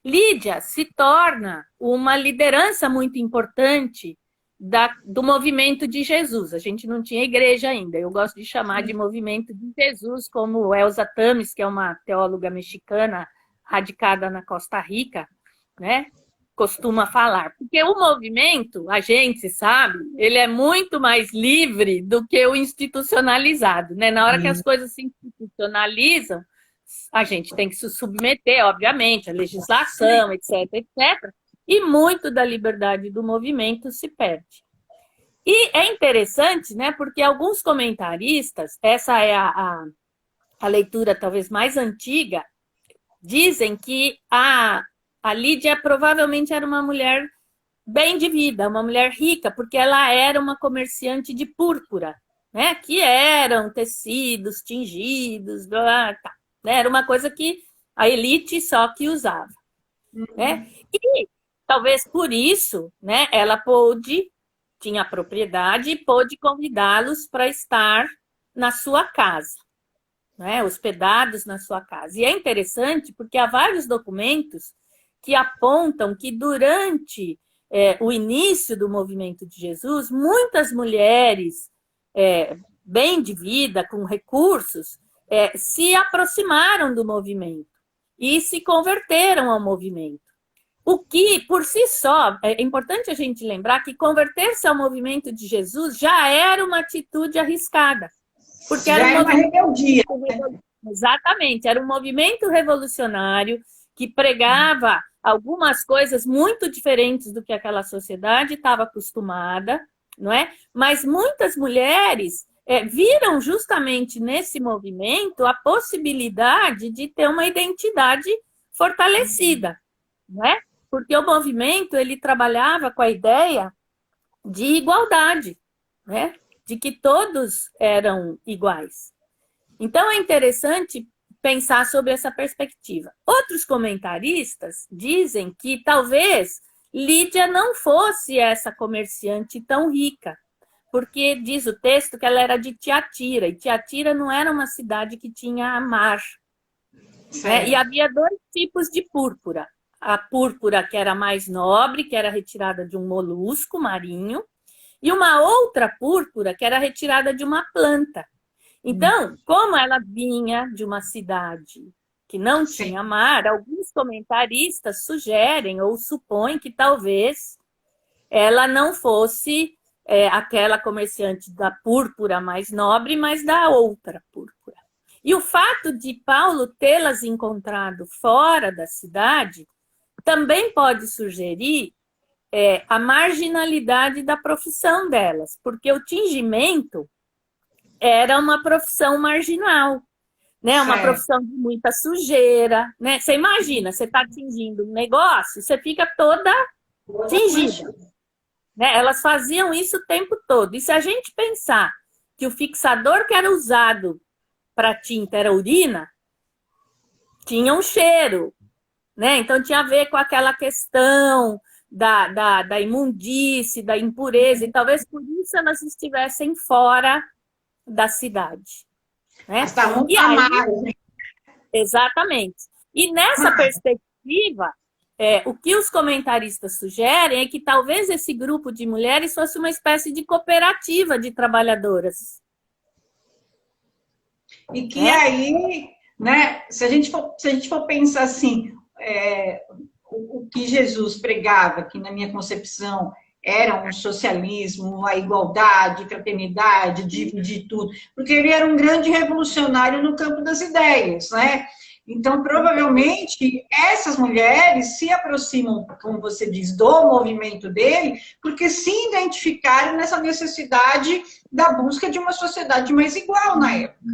Lídia se torna uma liderança muito importante do movimento de Jesus. A gente não tinha igreja ainda. Eu gosto de chamar de movimento de Jesus, como Elsa Tames, que é uma teóloga mexicana radicada na Costa Rica, né, costuma falar. Porque o movimento, a gente sabe, ele é muito mais livre do que o institucionalizado, né? Na hora que as coisas se institucionalizam, a gente tem que se submeter, obviamente, à legislação, etc, etc. E muito da liberdade do movimento se perde. E é interessante, né? Porque alguns comentaristas, essa é a leitura talvez mais antiga, dizem que a Lídia provavelmente era uma mulher bem de vida, uma mulher rica, porque ela era uma comerciante de púrpura, né? Que eram tecidos tingidos, blá, tá, né? Era uma coisa que a elite só que usava, né? E talvez por isso, né? Ela tinha propriedade e pôde convidá-los para estar na sua casa, né? Hospedados na sua casa. E é interessante porque há vários documentos que apontam que durante o início do movimento de Jesus, muitas mulheres bem de vida, com recursos, se aproximaram do movimento e se converteram ao movimento. O que, por si só, é importante a gente lembrar que converter-se ao movimento de Jesus já era uma atitude arriscada. Porque já era uma rebeldia. Exatamente, era um movimento revolucionário que pregava algumas coisas muito diferentes do que aquela sociedade estava acostumada, não é? Mas muitas mulheres viram justamente nesse movimento a possibilidade de ter uma identidade fortalecida, não é? Porque o movimento ele trabalhava com a ideia de igualdade, né? De que todos eram iguais. Então é interessante pensar sobre essa perspectiva. Outros comentaristas dizem que talvez Lídia não fosse essa comerciante tão rica, porque diz o texto que ela era de Tiatira, e Tiatira não era uma cidade que tinha mar. Né? E havia dois tipos de púrpura. A púrpura que era mais nobre, que era retirada de um molusco marinho, e uma outra púrpura que era retirada de uma planta. Então, como ela vinha de uma cidade que não tinha mar, alguns comentaristas sugerem ou supõem que talvez ela não fosse aquela comerciante da púrpura mais nobre, mas da outra púrpura. E o fato de Paulo tê-las encontrado fora da cidade também pode sugerir a marginalidade da profissão delas, porque o tingimento era uma profissão marginal, né? Uma profissão de muita sujeira, né? Você imagina, você está tingindo um negócio, você fica toda tingida. Né? Elas faziam isso o tempo todo. E se a gente pensar que o fixador que era usado para tinta era urina, tinha um cheiro, né? Então tinha a ver com aquela questão da imundície, da impureza, e talvez por isso elas estivessem fora da cidade. Né? E aí, exatamente. E nessa perspectiva, o que os comentaristas sugerem é que talvez esse grupo de mulheres fosse uma espécie de cooperativa de trabalhadoras. E que aí, né, se a gente for pensar assim, o que Jesus pregava, que na minha concepção era um socialismo, a igualdade, fraternidade, dividir tudo, porque ele era um grande revolucionário no campo das ideias, né? Então, provavelmente, essas mulheres se aproximam, como você diz, do movimento dele, porque se identificaram nessa necessidade da busca de uma sociedade mais igual na época,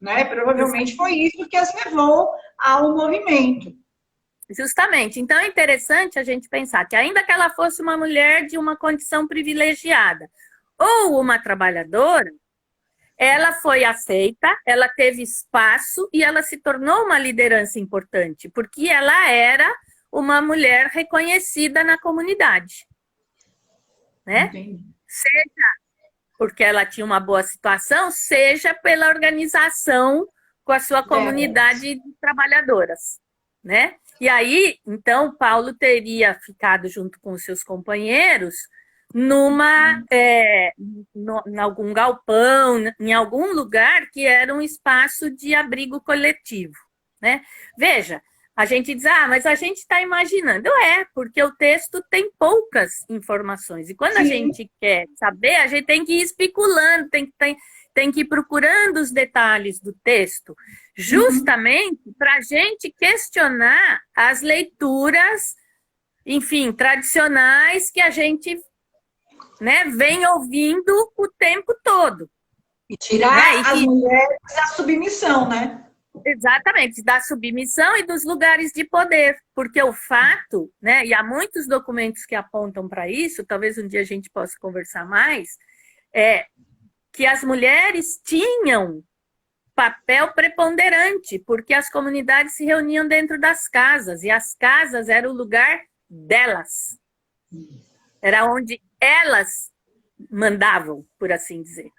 né? Provavelmente foi isso que as levou ao movimento. Justamente. Então, é interessante a gente pensar que ainda que ela fosse uma mulher de uma condição privilegiada ou uma trabalhadora, ela foi aceita, ela teve espaço e ela se tornou uma liderança importante, porque ela era uma mulher reconhecida na comunidade. Né? Seja porque ela tinha uma boa situação, seja pela organização com a sua comunidade de trabalhadoras, né? E aí, então, Paulo teria ficado junto com os seus companheiros em algum galpão, em algum lugar que era um espaço de abrigo coletivo, né? Veja, a gente diz, mas a gente está imaginando. Porque o texto tem poucas informações. E quando a gente quer saber, a gente tem que ir especulando, tem que ir procurando os detalhes do texto, justamente para a gente questionar as leituras, enfim, tradicionais que a gente, né, vem ouvindo o tempo todo. E tirar as mulheres da submissão, né? Exatamente, da submissão e dos lugares de poder, porque o fato, né, e há muitos documentos que apontam para isso, talvez um dia a gente possa conversar mais, é que as mulheres tinham papel preponderante, porque as comunidades se reuniam dentro das casas, e as casas eram o lugar delas. Era onde elas mandavam, por assim dizer.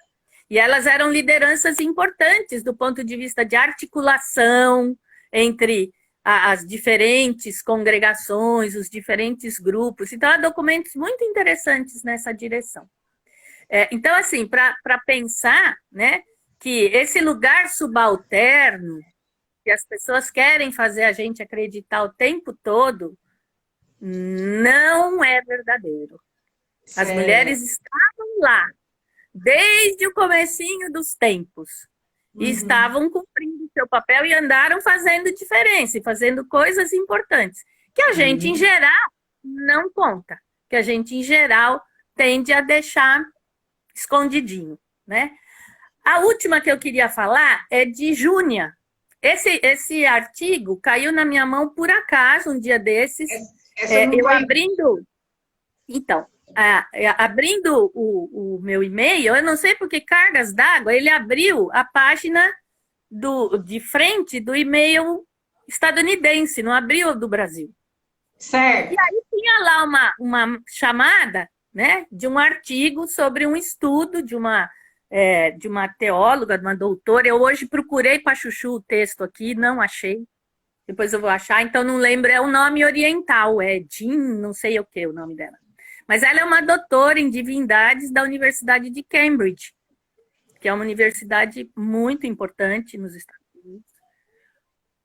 E elas eram lideranças importantes do ponto de vista de articulação entre as diferentes congregações, os diferentes grupos. Então, há documentos muito interessantes nessa direção. Então, assim, para pensar, né, que esse lugar subalterno, que as pessoas querem fazer a gente acreditar o tempo todo, não é verdadeiro. As mulheres estavam lá, desde o comecinho dos tempos, e estavam cumprindo seu papel e andaram fazendo diferença, e fazendo coisas importantes, que a gente, em geral, não conta, que a gente, em geral, tende a deixar escondidinho, né? A última que eu queria falar é de Júnia. Esse artigo caiu na minha mão por acaso, um dia desses, eu abrindo... Então, abrindo o meu e-mail, eu não sei por que cargas d'água, ele abriu a página de frente do e-mail estadunidense, não abriu do Brasil. Certo. E aí tinha lá uma chamada, né, de um artigo sobre um estudo de uma teóloga, de uma doutora. Eu hoje procurei para chuchu o texto aqui, não achei. Depois eu vou achar, então não lembro, é o nome oriental, é Jean, não sei o que o nome dela. Mas ela é uma doutora em divindades da Universidade de Cambridge, que é uma universidade muito importante nos Estados Unidos.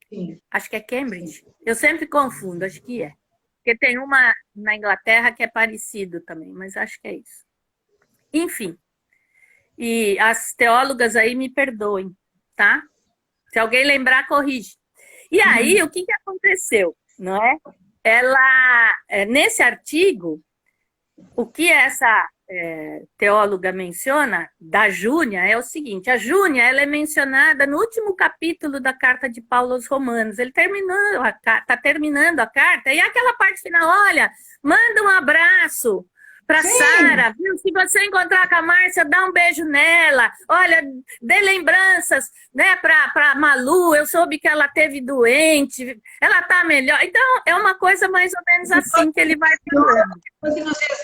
Sim. Acho que é Cambridge. Eu sempre confundo, acho que é. Porque tem uma na Inglaterra que é parecido também, mas acho que é isso. Enfim. E as teólogas aí me perdoem, tá? Se alguém lembrar, corrige. E aí, o que aconteceu? Não é? Ela, nesse artigo, o que essa teóloga menciona da Júnia é o seguinte: a Júnia ela é mencionada no último capítulo da carta de Paulo aos Romanos. Ele está terminando a carta, e aquela parte final, olha, manda um abraço para Sara, viu? Se você encontrar com a Márcia, dá um beijo nela. Olha, dê lembranças, né, para Malu. Eu soube que ela teve doente, ela tá melhor. Então, é uma coisa mais ou menos assim que ele vai falando.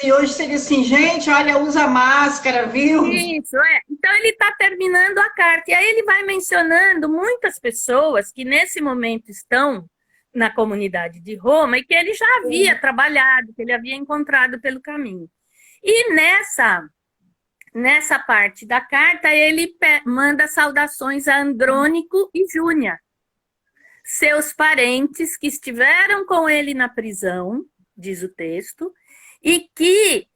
E hoje seria assim, gente, olha, usa máscara, viu? Isso, Então, ele está terminando a carta. E aí ele vai mencionando muitas pessoas que nesse momento estão na comunidade de Roma e que ele já havia trabalhado, que ele havia encontrado pelo caminho. E nessa parte da carta, ele manda saudações a Andrônico e Júnia, seus parentes que estiveram com ele na prisão, diz o texto, e que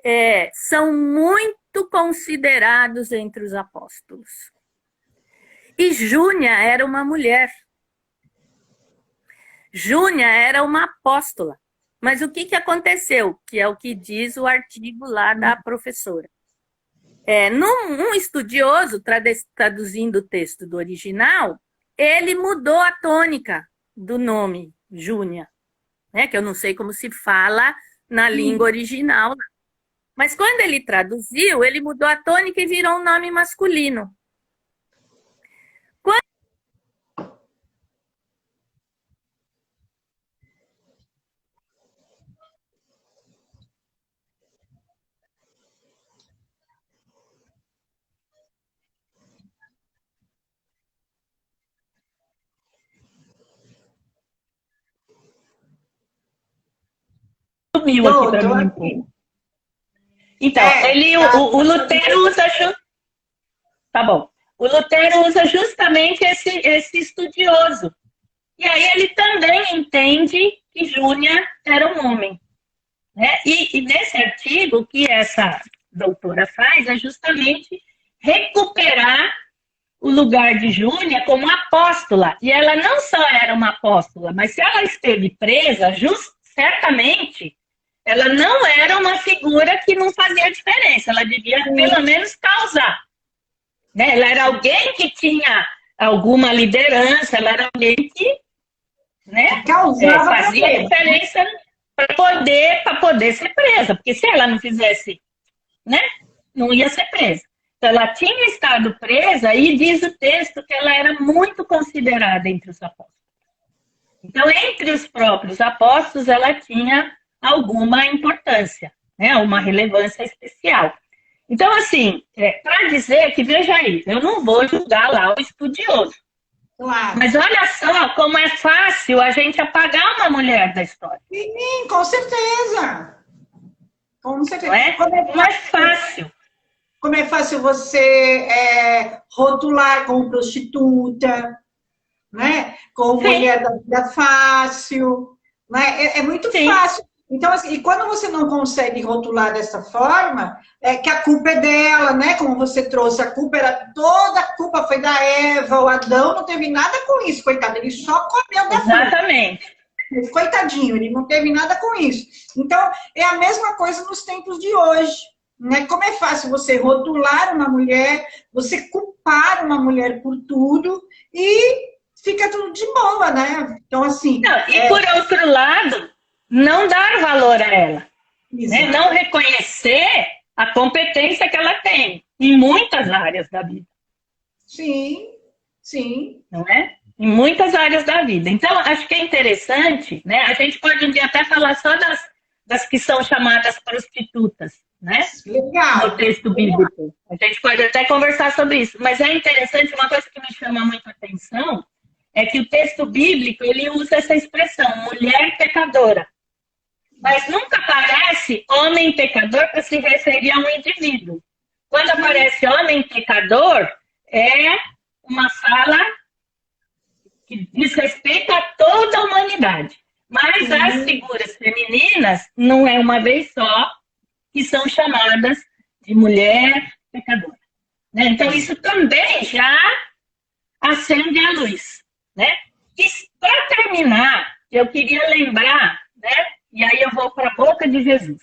são muito considerados entre os apóstolos. E Júnia era uma mulher. Júnia era uma apóstola. Mas o que aconteceu? Que é o que diz o artigo lá da professora. Um estudioso, traduzindo o texto do original, ele mudou a tônica do nome Júnia, né? Que eu não sei como se fala na língua original. Mas quando ele traduziu, ele mudou a tônica e virou um nome masculino. sumiu aqui para mim um pouco. Então, o Lutero usa... Tá bom. O Lutero usa justamente esse estudioso. E aí ele também entende que Júnia era um homem. Né? E nesse artigo, o que essa doutora faz é justamente recuperar o lugar de Júnia como apóstola. E ela não só era uma apóstola, mas se ela esteve presa, certamente ela não era uma figura que não fazia diferença. Ela devia, pelo menos, causar. Né? Ela era alguém que tinha alguma liderança, ela era alguém que, né, fazia diferença para poder ser presa. Porque se ela não fizesse, né, não ia ser presa. Então, ela tinha estado presa e diz o texto que ela era muito considerada entre os apóstolos. Então, entre os próprios apóstolos, ela tinha alguma importância, né, uma relevância especial. Então, assim, para dizer que, veja aí, eu não vou julgar lá o estudioso. Claro. Mas olha só como é fácil a gente apagar uma mulher da história. Sim, com certeza. Com certeza. Não é fácil. Como é fácil você rotular como prostituta, né? Como mulher da vida fácil. Né? É muito fácil. Então, assim, e quando você não consegue rotular dessa forma, que a culpa é dela, né? Como você trouxe, toda a culpa foi da Eva, o Adão não teve nada com isso, coitado, ele só comeu da fruta. Exatamente. Coitadinho, ele não teve nada com isso. Então, é a mesma coisa nos tempos de hoje. Né? Como é fácil você rotular uma mulher, você culpar uma mulher por tudo e fica tudo de boa, né? Então, assim... E por outro lado, não dar valor a ela. Né? Não reconhecer a competência que ela tem em muitas áreas da vida. Sim, sim. Não é? Em muitas áreas da vida. Então, acho que é interessante, né? A gente pode um dia até falar só das que são chamadas prostitutas, né? Legal. No texto bíblico. A gente pode até conversar sobre isso. Mas é interessante, uma coisa que me chama muito a atenção é que o texto bíblico, ele usa essa expressão, mulher pecadora. Mas nunca aparece homem pecador para se referir a um indivíduo. Quando aparece homem pecador, é uma fala que diz respeito a toda a humanidade. Mas as figuras femininas, não é uma vez só, que são chamadas de mulher pecadora. Né? Então, isso também já acende a luz. Né? E para terminar, eu queria lembrar, né? E aí eu vou para a boca de Jesus.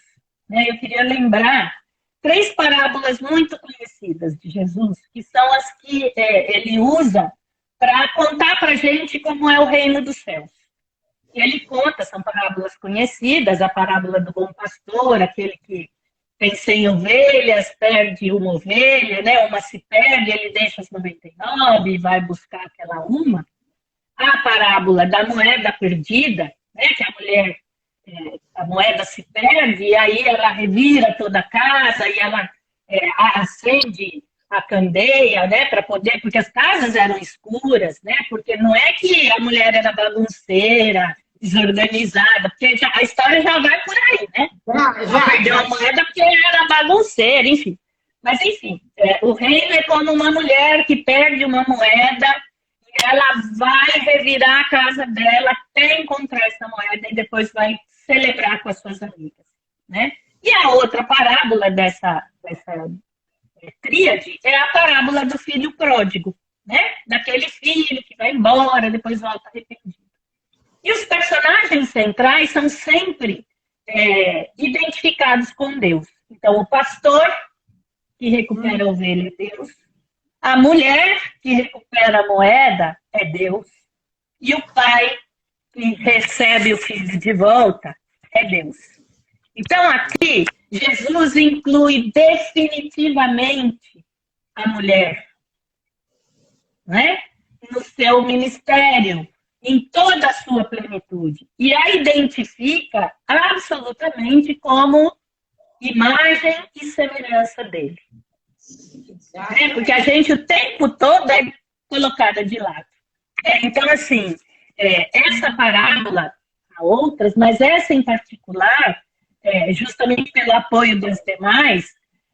Né? Eu queria lembrar 3 parábolas muito conhecidas de Jesus, que são as que ele usa para contar para a gente como é o reino dos céus. E ele conta, são parábolas conhecidas, a parábola do bom pastor, aquele que tem 100 ovelhas, perde uma ovelha, né? Uma se perde, ele deixa as 99 e vai buscar aquela uma. A parábola da moeda perdida, né? Que a moeda se perde, e aí ela revira toda a casa, e ela acende a candeia, né, para poder, porque as casas eram escuras, né, porque não é que a mulher era bagunceira, desorganizada, porque a história já vai por aí, né? Já perdeu a moeda porque era bagunceira, enfim. Mas, enfim, o reino é como uma mulher que perde uma moeda e ela vai revirar a casa dela até encontrar essa moeda e depois vai celebrar com as suas amigas, né? E a outra parábola dessa tríade é a parábola do filho pródigo, né? Daquele filho que vai embora, depois volta arrependido. E os personagens centrais são sempre identificados com Deus. Então, o pastor, que recupera a ovelha, é Deus. A mulher, que recupera a moeda, é Deus. E o pai, que recebe o filho de volta, é Deus. Então, aqui, Jesus inclui definitivamente a mulher, né? No seu ministério, em toda a sua plenitude. E a identifica absolutamente como imagem e semelhança dele. Porque a gente o tempo todo é colocada de lado. Então, assim, essa parábola, há outras, mas essa em particular, justamente pelo apoio dos demais,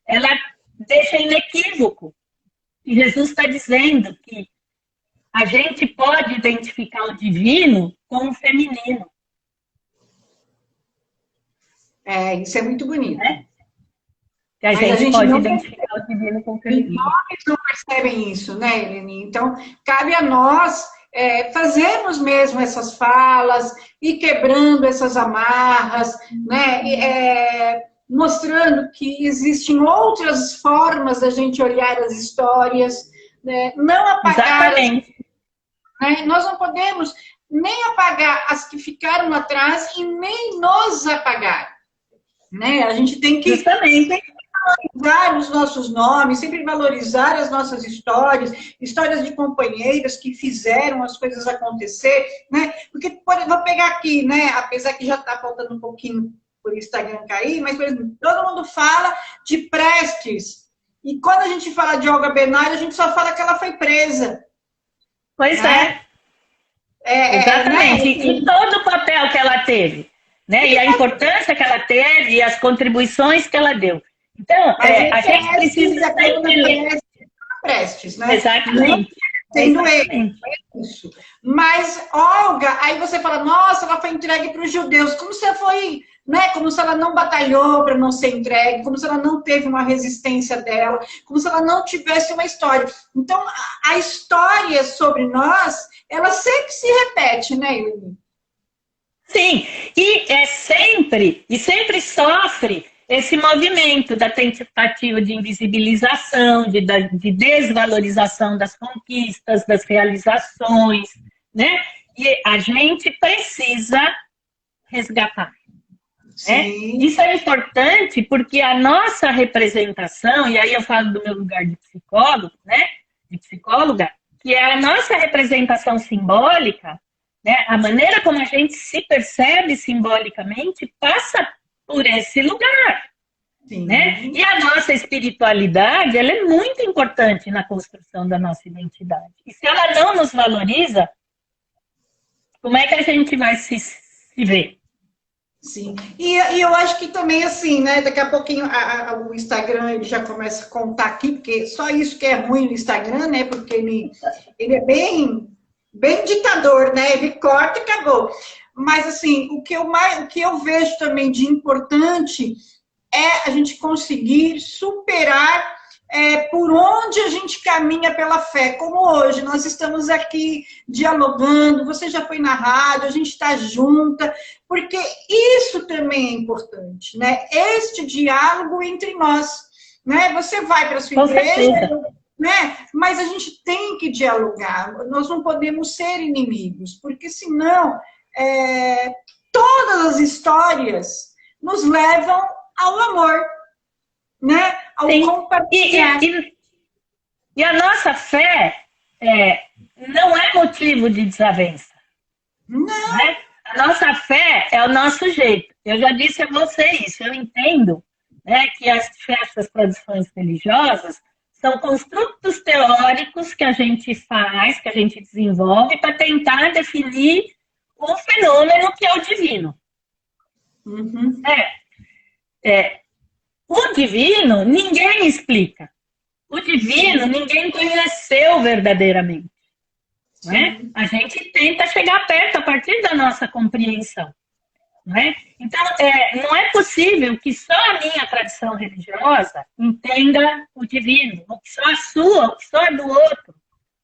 ela deixa inequívoco que Jesus está dizendo que a gente pode identificar o divino com o feminino. Isso é muito bonito. Né? Que a gente pode identificar o divino com o feminino. Os homens não percebem isso, né, Eleni? Então, cabe a nós fazermos mesmo essas falas e quebrando essas amarras, né? Mostrando que existem outras formas da gente olhar as histórias, né? Não apagar. Exatamente. Né? Nós não podemos nem apagar as que ficaram atrás e nem nos apagar. Né? A gente tem que sempre valorizar os nossos nomes, sempre valorizar as nossas histórias de companheiras que fizeram as coisas acontecer, né? Porque, vou pegar aqui, né? Apesar que já está faltando um pouquinho por Instagram cair, mas, por exemplo, todo mundo fala de Prestes. E quando a gente fala de Olga Benário, a gente só fala que ela foi presa. Pois né? Exatamente. E todo o papel que ela teve. Né? E a importância que ela teve e as contribuições que ela deu. Então, a gente precisa sempre... Prestes, né? Exatamente. Sendo isso. Mas, Olga, aí você fala, nossa, ela foi entregue para os judeus. Como se ela foi, né? Como se ela não batalhou para não ser entregue, como se ela não teve uma resistência dela, como se ela não tivesse uma história. Então, a história sobre nós, ela sempre se repete, né, Yuri? Sim, e sempre sofre esse movimento da tentativa de invisibilização, de desvalorização das conquistas, das realizações, né? E a gente precisa resgatar. Né? Isso é importante porque a nossa representação, e aí eu falo do meu lugar de psicólogo, né? De psicóloga, que é a nossa representação simbólica, né? A maneira como a gente se percebe simbolicamente passa por esse lugar. Né? E a nossa espiritualidade, ela é muito importante na construção da nossa identidade. E se ela não nos valoriza, como é que a gente vai se ver? Sim. E eu acho que também, assim, né? Daqui a pouquinho o Instagram ele já começa a contar aqui, porque só isso que é ruim no Instagram, né? Porque ele é bem ditador, né? Ele corta e acabou. Mas, assim, o que eu vejo também de importante é a gente conseguir superar por onde a gente caminha pela fé. Como hoje, nós estamos aqui dialogando, você já foi na rádio, a gente está junta, porque isso também é importante, né? Este diálogo entre nós, né? Você vai para a sua igreja... Né? Mas a gente tem que dialogar, nós não podemos ser inimigos, porque senão todas as histórias nos levam ao amor, né? Ao compartilhar. E a nossa fé não é motivo de desavença. Não. Né? A nossa fé é o nosso jeito. Eu já disse a você isso, eu entendo, né, que as festas, tradições religiosas são construtos teóricos que a gente faz, que a gente desenvolve para tentar definir um fenômeno que é o divino. Uhum. O divino, ninguém explica. O divino, ninguém conheceu verdadeiramente. Né? A gente tenta chegar perto a partir da nossa compreensão. Né? Então, não é possível que só a minha tradição religiosa entenda o divino, ou que só a sua, ou que só a do outro.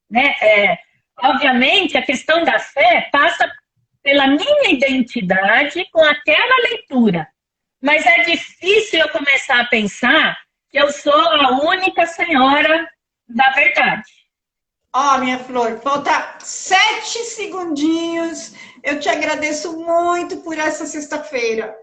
Né? Obviamente, a questão da fé passa pela minha identidade com aquela leitura. Mas é difícil eu começar a pensar que eu sou a única senhora da verdade. Minha flor, falta 7 segundinhos. Eu te agradeço muito por essa sexta-feira.